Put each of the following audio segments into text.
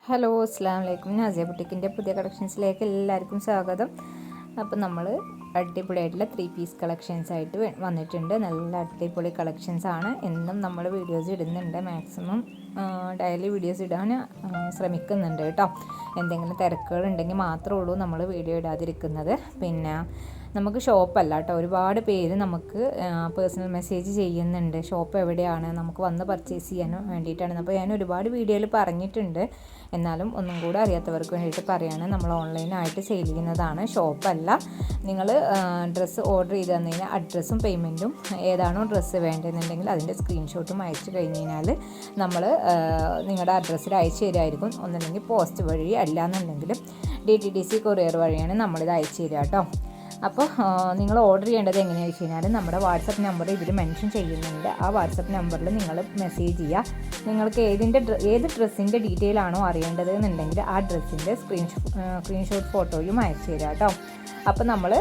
Hello അസ്സാം വലൈക്കും. നാസിയ ബുട്ടിക്കിൻ്റെ പുതിയ കളക്ഷൻസിലേക്ക് എല്ലാവർക്കും സ്വാഗതം. അപ്പോൾ നമ്മൾ അടിപൊളിയായിട്ടുള്ള 3 പീസ് കളക്ഷൻസ് ആയിട്ട് വന്നിട്ടുണ്ട്. നല്ല അടിപൊളി കളക്ഷൻസ് ആണ്. എന്നും നമ്മൾ വീഡിയോസ് ഇടുന്നുണ്ട്. മാക്സിമം ഡെയിലി വീഡിയോസ് ഇടാൻ ശ്രമിക്കുന്നുണ്ട് കേട്ടോ. എന്തെങ്കിലും തിരക്കുകൾ ഉണ്ടെങ്കിൽ മാത്രമേ ഉള്ളൂ നമ്മൾ വീഡിയോ ഇടാതിരിക്കുന്നത്. പിന്നെ നമുക്ക് ഷോപ്പല്ല കേട്ടോ, ഒരുപാട് പേര് നമുക്ക് പേഴ്സണൽ മെസ്സേജ് ചെയ്യുന്നുണ്ട് ഷോപ്പ് എവിടെയാണ്, നമുക്ക് വന്ന് പർച്ചേസ് ചെയ്യാൻ വേണ്ടിയിട്ടാണ്. അപ്പോൾ ഞാൻ ഒരുപാട് വീഡിയോയിൽ പറഞ്ഞിട്ടുണ്ട്, എന്നാലും ഒന്നും കൂടെ അറിയാത്തവർക്ക് വേണ്ടിയിട്ട് പറയുകയാണ്. നമ്മൾ ഓൺലൈനായിട്ട് സെയിൽ ചെയ്യുന്നതാണ്, ഷോപ്പല്ല. നിങ്ങൾ ഡ്രസ്സ് ഓർഡർ ചെയ്ത് തന്നു കഴിഞ്ഞാൽ അഡ്രസ്സും പേയ്മെൻറ്റും ഏതാണോ ഡ്രസ്സ് വേണ്ടതെന്നുണ്ടെങ്കിൽ അതിൻ്റെ സ്ക്രീൻഷോട്ടും അയച്ചു കഴിഞ്ഞ് കഴിഞ്ഞാൽ നമ്മൾ നിങ്ങളുടെ അഡ്രസ്സിൽ അയച്ചു തരുമായിരിക്കും. ഒന്നല്ലെങ്കിൽ പോസ്റ്റ് വഴി, അല്ലാന്നുണ്ടെങ്കിൽ DTDC കൊറിയർ വഴിയാണ് നമ്മളിത് അയച്ചു തരിക കേട്ടോ. അപ്പോൾ നിങ്ങൾ ഓർഡർ ചെയ്യേണ്ടത് എങ്ങനെയാണെന്ന് വെച്ച് കഴിഞ്ഞാൽ നമ്മുടെ വാട്സപ്പ് നമ്പർ ഇതിൽ മെൻഷൻ ചെയ്യുന്നുണ്ട്. ആ വാട്സപ്പ് നമ്പറിൽ നിങ്ങൾ മെസ്സേജ് ചെയ്യുക. നിങ്ങൾക്ക് ഏത് ഡ്രസ്സിൻ്റെ ഡീറ്റെയിൽ ആണോ അറിയേണ്ടത് എന്നുണ്ടെങ്കിൽ ആ ഡ്രസ്സിൻ്റെ സ്ക്രീൻഷോട്ട് ഫോട്ടോയും അയച്ചു തരാം കേട്ടോ. അപ്പോൾ നമ്മൾ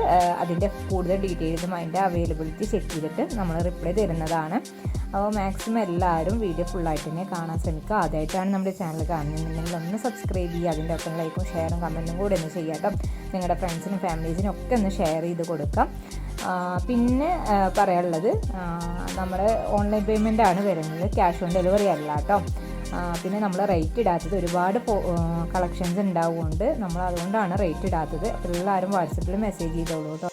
അതിൻ്റെ കൂടുതൽ ഡീറ്റെയിൽസും അതിൻ്റെ അവൈലബിലിറ്റി ചെക്ക് ചെയ്തിട്ട് നമ്മൾ റിപ്ലൈ തരുന്നതാണ്. അപ്പോൾ മാക്സിമം എല്ലാവരും വീഡിയോ ഫുള്ളായിട്ട് തന്നെ കാണാൻ ശ്രമിക്കുക. ആദ്യമായിട്ടാണ് നമ്മുടെ ചാനൽ കാണുന്നുണ്ടെങ്കിൽ ഒന്ന് സബ്സ്ക്രൈബ് ചെയ്യുക. അതിൻ്റെ ഒപ്പം ലൈക്കും ഷെയറും കമൻറ്റും കൂടെ ഒന്ന് ചെയ്യാം കേട്ടോ. നിങ്ങളുടെ ഫ്രണ്ട്സിനും ഫാമിലീസിനും ഒക്കെ ഒന്ന് ഷെയർ ചെയ്ത് കൊടുക്കാം. പിന്നെ പറയാനുള്ളത്, നമ്മുടെ ഓൺലൈൻ പേയ്മെൻ്റ് ആണ് വരുന്നത്, ക്യാഷ് ഓൺ ഡെലിവറി അല്ല കേട്ടോ. പിന്നെ നമ്മൾ റേറ്റ് ഇടാത്തത്, ഒരുപാട് കളക്ഷൻസ് ഉണ്ടാവുകൊണ്ട് നമ്മൾ അതുകൊണ്ടാണ് റേറ്റ് ഇടാത്തത്. എല്ലാവരും വാട്സപ്പിൽ മെസ്സേജ് ചെയ്തോളൂ കേട്ടോ.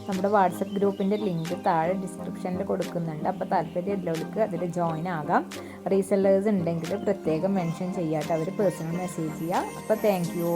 നമ്മുടെ വാട്സപ്പ് ഗ്രൂപ്പിൻ്റെ ലിങ്ക് താഴെ ഡിസ്ക്രിപ്ഷനിൽ കൊടുക്കുന്നുണ്ട്. അപ്പോൾ താല്പര്യമുള്ളവർക്ക് അതിൽ ജോയിൻ ആകാം. റീസെല്ലേഴ്സ് ഉണ്ടെങ്കിൽ പ്രത്യേകം മെൻഷൻ ചെയ്യാട്ടോ, അവർ പേഴ്സണൽ മെസ്സേജ് ചെയ്യുക. അപ്പോൾ താങ്ക് യു.